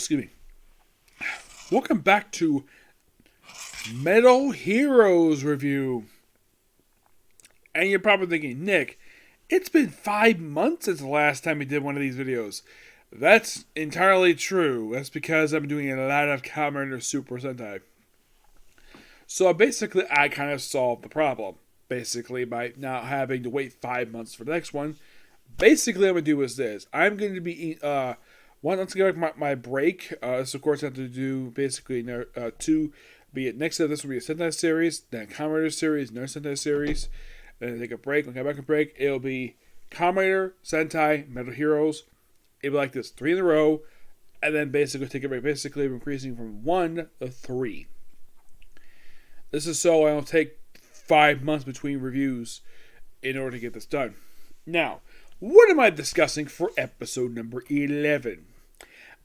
Excuse me. Welcome back to Metal Heroes Review. And you're probably thinking, Nick, it's been 5 months since the last time we did one of these videos. That's entirely true. That's because I'm doing a lot of Kamen Rider Super Sentai. So basically, I kind of solved the problem. Basically, by not having to wait 5 months for the next one. Basically, what I'm going to do is this. I'm going to be, once I get my break, so of course I have to do basically two, be it next to this will be a Sentai series, then a Kamen Rider series, another Sentai series, then I take a break, when I come back and break, it'll be Kamen Rider, Sentai, Metal Heroes. It'll be like this, 3 in a row, and then basically take a break. Basically, I'm increasing from 1 to 3. This is so I don't take 5 months between reviews in order to get this done. Now, what am I discussing for episode number 11?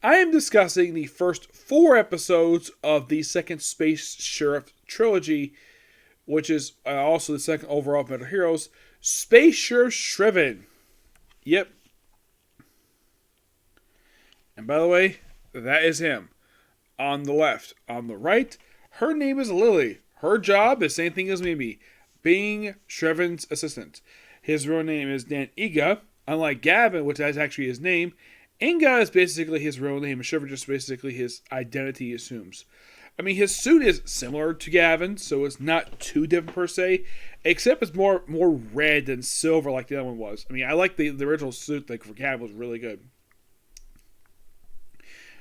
I am discussing the first 4 episodes of the second Space Sheriff trilogy, which is also the second overall of Metal Heroes, Space Sheriff Sharivan. Yep. And by the way, that is him. On the left. On the right, her name is Lily. Her job is the same thing as Mimi, being Shrivan's assistant. His real name is Dan Iga. Unlike Gavin, which is actually his name, Inga is basically his real name, and Shrivan just basically his identity he assumes. I mean, his suit is similar to Gavin, so it's not too different per se, except it's more red than silver like the other one was. I mean, I like the original suit like for Gavin was really good.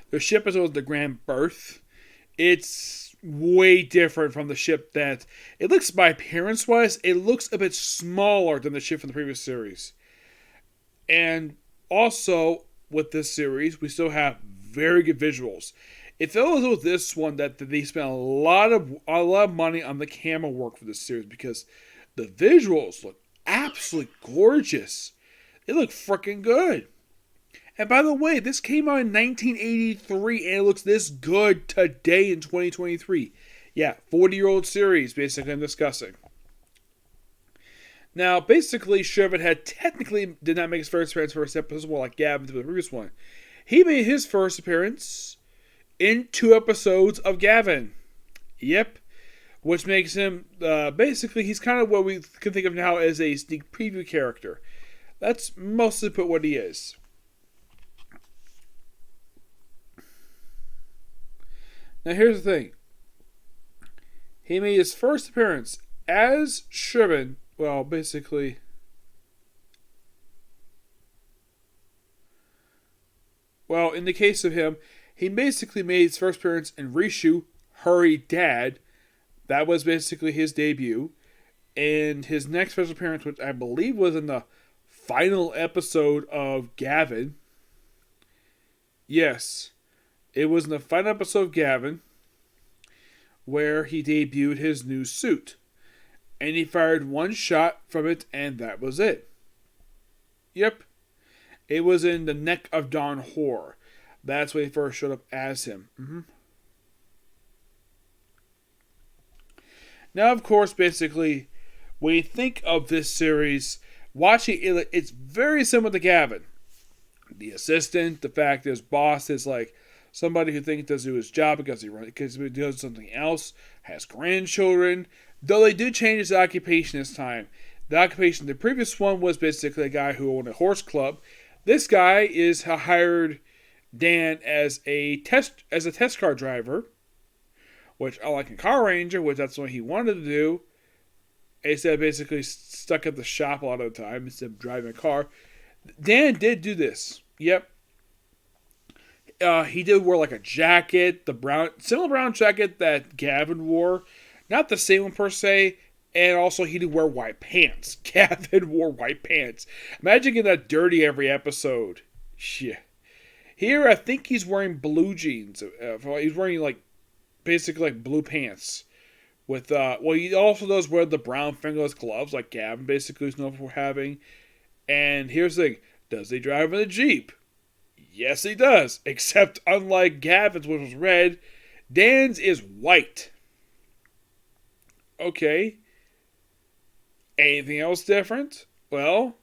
The ship is the Grand Berth. It's way different from the ship that it looks by appearance wise. It looks a bit smaller than the ship from the previous series. And also with this series, we still have very good visuals. It feels with this one that they spent a lot of money on the camera work for this series because the visuals look absolutely gorgeous. They look freaking good. And by the way, this came out in 1983 and it looks this good today in 2023. Yeah, 40-year-old series basically I'm discussing. Now, basically, Shrivan had technically did not make his first appearance for episode well, like Gavin did the previous one. He made his first appearance in 2 episodes of Gavin. Yep. Which makes him, basically, he's kind of what we can think of now as a sneak preview character. That's mostly put what he is. Now, here's the thing. He made his first appearance as Shrivan. Well, basically, in the case of him, he basically made his first appearance in Rishu, Hurry Dad. That was basically his debut. And his next special appearance, which I believe was in the final episode of Gavin. Yes, it was in the final episode of Gavin where he debuted his new suit. And he fired 1 shot from it, and that was it. Yep. It was in the Neck of Dawn Horror. That's when he first showed up as him. Now, of course, basically, when you think of this series, watching it, it's very similar to Gavin. The assistant, the fact his boss is like somebody who thinks does do his job because he does something else, has grandchildren. Though they do change his occupation this time. The occupation, the previous one was basically a guy who owned a horse club. This guy is hired Dan as a test car driver, which unlike a car ranger, which that's what he wanted to do, instead of basically stuck at the shop a lot of the time instead of driving a car. Dan did do this. Yep. He did wear like a jacket, similar brown jacket that Gavin wore. Not the same one per se, and also he did wear white pants. Gavin wore white pants. Imagine getting that dirty every episode. Shit. Here, I think he's wearing blue jeans. He's wearing basically blue pants. With he also does wear the brown fingerless gloves like Gavin basically is known for having. And here's the thing: does he drive in a Jeep? Yes, he does. Except unlike Gavin's, which was red, Dan's is white. Okay. Anything else different? Well,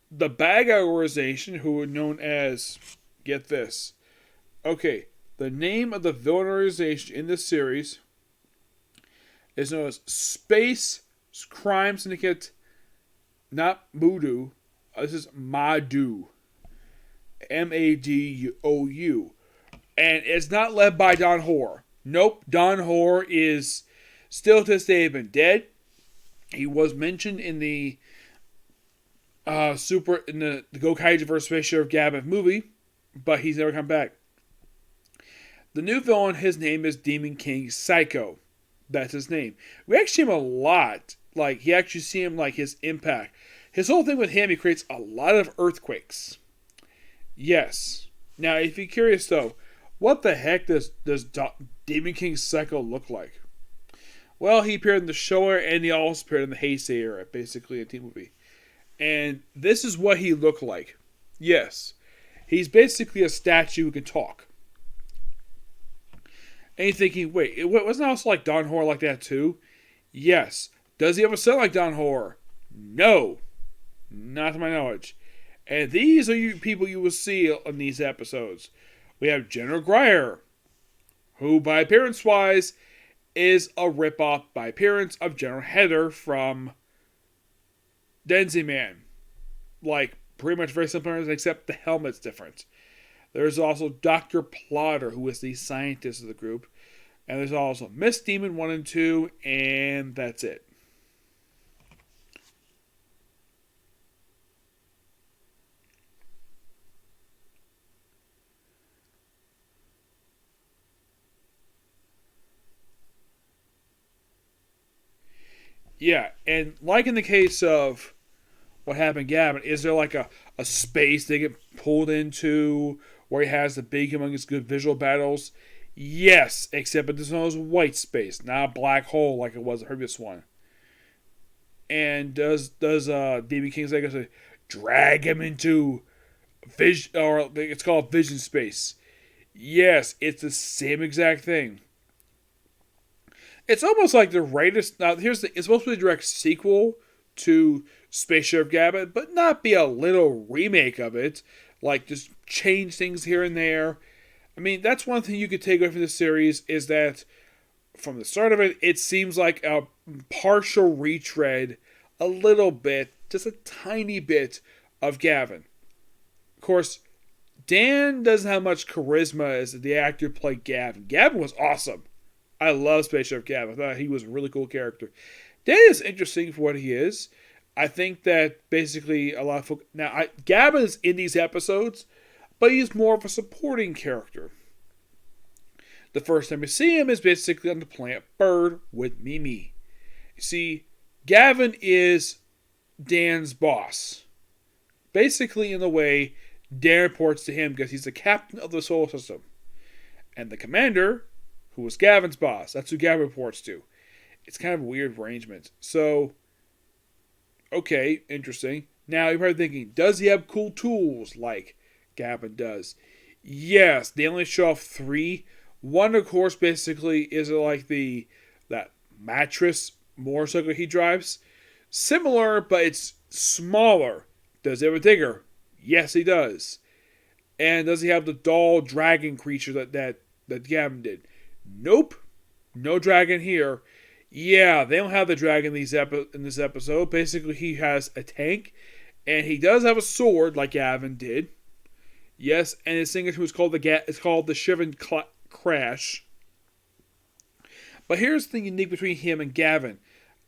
the bad guy organization, who were known as, get this, Okay, the name of the villain organization in this series is known as Space Crime Syndicate, not Moodoo. This is Madu. Madou. And it's not led by Don Hoare. Nope, Don Hoare is still to this day been dead. He was mentioned in the the Gokaiger vs. Space Sheriff Gavin movie, but he's never come back. The new villain, his name is Demon King Psycho. That's his name. We actually see him a lot. Like, you actually see him, like, his impact. His whole thing with him, he creates a lot of earthquakes. Yes. Now, if you're curious, though, what the heck does Demon King Psycho look like? Well, he appeared in the Showa, and he also appeared in the Heisei era, basically, in the movie. And this is what he looked like. Yes. He's basically a statue who can talk. And you're thinking, wait, wasn't it also like Don Hoare like that too? Yes. Does he ever sound like Don Hoare? No. Not to my knowledge. And these are people you will see in these episodes. We have General Grier, who by appearance-wise is a ripoff by appearance of General Heather from Denzi Man. Like, pretty much very similar, except the helmet's different. There's also Dr. Plotter, who is the scientist of the group. And there's also Miss Demon 1 and 2, and that's it. Yeah, and like in the case of what happened to Gavin, is there like a space they get pulled into where he has the big, humongous, good visual battles? Yes, except this one was white space, not a black hole like it was the previous one. And does Demon King Psycho say drag him into vision, or it's called vision space? Yes, it's the same exact thing. It's almost like the greatest. Now, it's supposed to be a direct sequel to Space Sheriff Gavin, but not be a little remake of it. Like, just change things here and there. I mean, that's one thing you could take away from this series, is that from the start of it, it seems like a partial retread, a little bit, just a tiny bit, of Gavin. Of course, Dan doesn't have much charisma as the actor who played Gavin. Gavin was awesome. I love Space Sheriff Gavin. I thought he was a really cool character. Dan is interesting for what he is. I think that basically a lot of folks... Now, Gavin is in these episodes, but he's more of a supporting character. The first time you see him is basically on the planet Bird with Mimi. You see, Gavin is Dan's boss. Basically, in the way Dan reports to him, because he's the captain of the solar system. And the commander, who was Gavin's boss, that's who Gavin reports to. It's kind of a weird arrangement. So, okay, interesting. Now, you're probably thinking, does he have cool tools like Gavin does? Yes, they only show off 3. One, of course, basically is like that mattress motorcycle he drives. Similar, but it's smaller. Does he have a digger? Yes, he does. And does he have the doll dragon creature that Gavin did? Nope. No dragon here. Yeah, they don't have the dragon in this episode. Basically, he has a tank, and he does have a sword like Gavin did. Yes, and his signature is called the Sharivan Crash. But here's the thing unique between him and Gavin.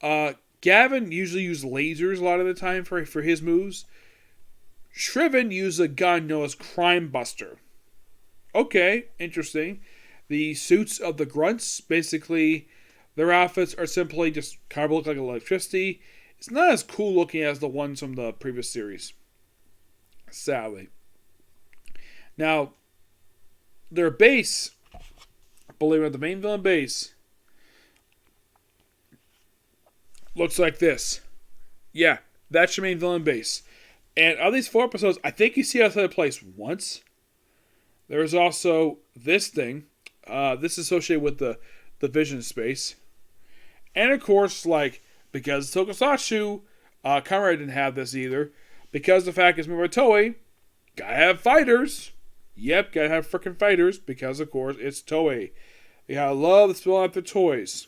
Gavin usually uses lasers a lot of the time for his moves. Shriven uses a gun known as Crime Buster. Okay, interesting. The suits of the grunts, basically, their outfits are simply just kind of look like electricity. It's not as cool looking as the ones from the previous series. Sadly. Now, their base, believe it or not, the main villain base, looks like this. Yeah, that's your main villain base. And of these 4 episodes, I think you see outside the place once. There's also this thing. This is associated with the vision space. And of course, like, because Tokusatsu, Kamen Rider didn't have this either. Because the fact is, remember Toei, gotta have fighters. Yep, gotta have frickin' fighters because, of course, it's Toei. You gotta love to spill out the toys.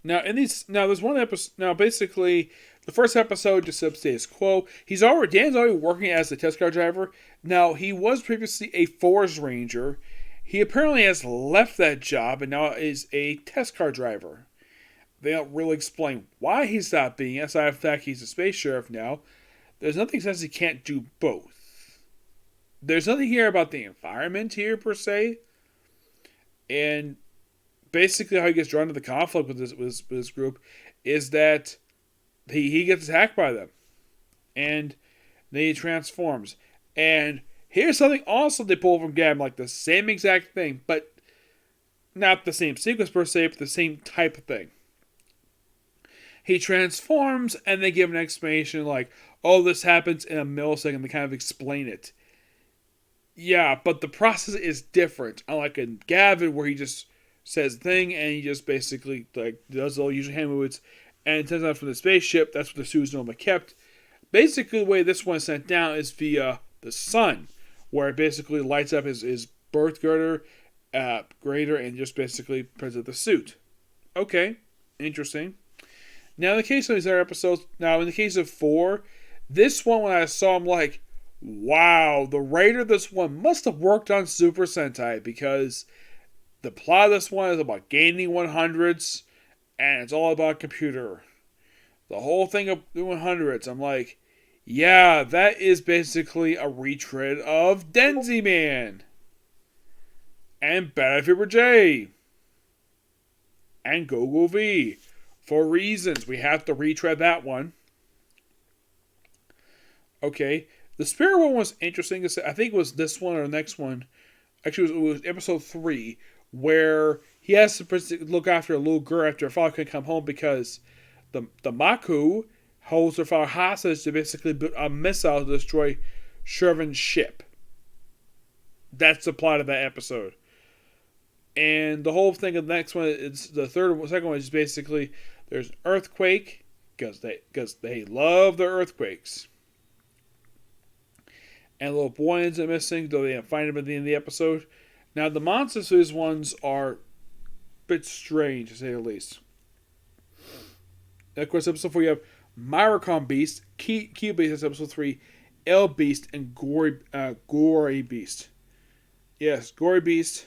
There's one episode. Now, basically, the first episode just status quo. Dan's already working as a test car driver. Now, he was previously a forest ranger. He apparently has left that job and now is a test car driver. They don't really explain why he stopped being, aside from the fact he's a space sheriff now. There's nothing that says he can't do both. There's nothing here about the environment here, per se. And basically how he gets drawn to the conflict with this group is that he gets attacked by them. And then he transforms. And here's something also they pull from Gab, like the same exact thing, but not the same sequence per se, but the same type of thing. He transforms, and they give an explanation like, oh, this happens in a millisecond. They kind of explain it. Yeah, but the process is different. Unlike in Gavin, where he just says thing, and he just basically does the usual hand movements, and it turns out from the spaceship, that's what the suits normally kept. Basically, the way this one is sent down is via the sun, where it basically lights up his birth grader, and just basically presents the suit. Okay, interesting. Now, in the case of these other episodes, in the case of 4, this one, when I saw, I'm like, wow, the writer of this one must have worked on Super Sentai, because the plot of this one is about gaining 100s, and it's all about computer. The whole thing of doing 100s, I'm like, yeah, that is basically a retread of Denzi Man, and Battle Fever J, and Go-Go V. For reasons, we have to retread that one. Okay, the Spirit one was interesting. I think it was this one or the next one. Actually, it was episode 3, where he has to look after a little girl after her father can come home because the Maku holds her father hostage to basically build a missile to destroy Sharivan's ship. That's the plot of that episode. And the whole thing of the next one is second one is basically there's an earthquake because they love the earthquakes. And a little boy ends up missing, though they didn't find him at the end of the episode. Now, the monsters for these ones are a bit strange, to say the least. Of course, episode 4, you have Myricon Beast, Key Beast, that's episode 3, L Beast, and Gory Beast. Yes, Gory Beast.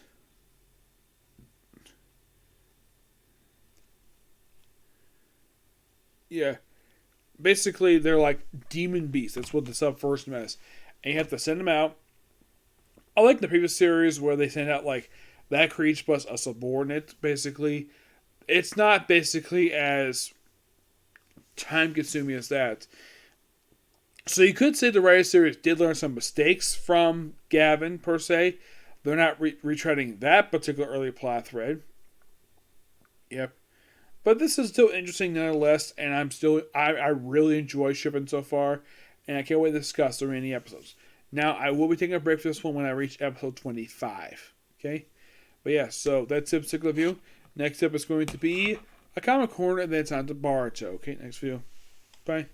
Yeah. Basically, they're like demon beasts. That's what the sub first is. And you have to send them out. I like the previous series where they send out like that creature plus a subordinate, basically. It's not basically as time consuming as that. So you could say the writer series did learn some mistakes from Gavin, per se. They're not retreading that particular early plot thread. Yep. But this is still interesting nonetheless, and I really enjoy Sharivan so far, and I can't wait to discuss the remaining episodes. Now, I will be taking a break for this one when I reach episode 25. Okay? But yeah, so that's it particular view. Next up is going to be a comic corner, and then it's on to Baruto. Okay, next view. Bye.